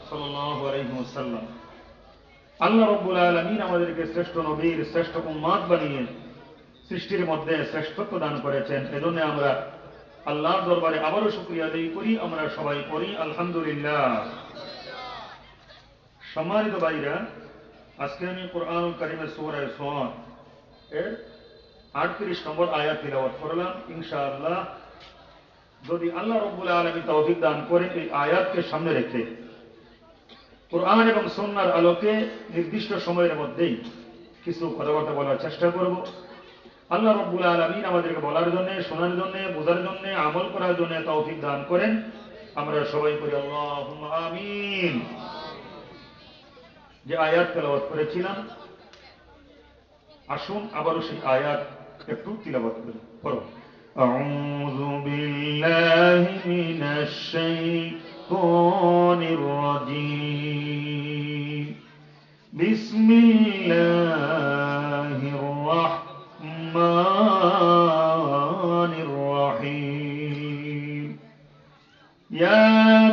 সাল্লাল্লাহু আলাইহি ওয়াসাল্লাম। আল্লাহ রাব্বুল আলামিন আমাদেরকে শ্রেষ্ঠ নবীর শ্রেষ্ঠ উম্মত বানিয়ে সৃষ্টির মধ্যে শ্রেষ্ঠত্ব দান করেছেন। এজন্য আমরা আল্লাহর দরবারে আবারও শুকরিয়া আদায় করি। আমরা সবাই করি আলহামদুলিল্লাহ। সম্মানিত ভাইরা, আজকে আমি কোরআনুল কারীমের সূরা সদ এর 38 নম্বর আয়াত তিলাওয়াত করলাম। ইনশাআল্লাহ যদি আল্লাহ রাব্বুল আলামিন তৌফিক দান করেন, এই আয়াতকে সামনে রেখে কোরআন এবং সুন্নাহর আলোকে নির্দিষ্ট সময়ের মধ্যেই কিছু কথাবার্তা বলার চেষ্টা করব। আল্লাহ রাব্বুল আলামিন আমাদেরকে বলার জন্য, শোনার জন্য, বোঝার জন্য, আমল করার জন্য তৌফিক দান করেন। আমরা সবাই করি আল্লাহুম্মা আমিন। যে আয়াত তেলাওয়াত করেছিলাম, আসুন আবারও সেই আয়াত একটু তিলাওয়াত করি। পড়ো। আউযু বিল্লাহি মিনাশ শাইতানির রাজীম। বিসমিল্লাহির রাহমানির রাহিম। ইয়া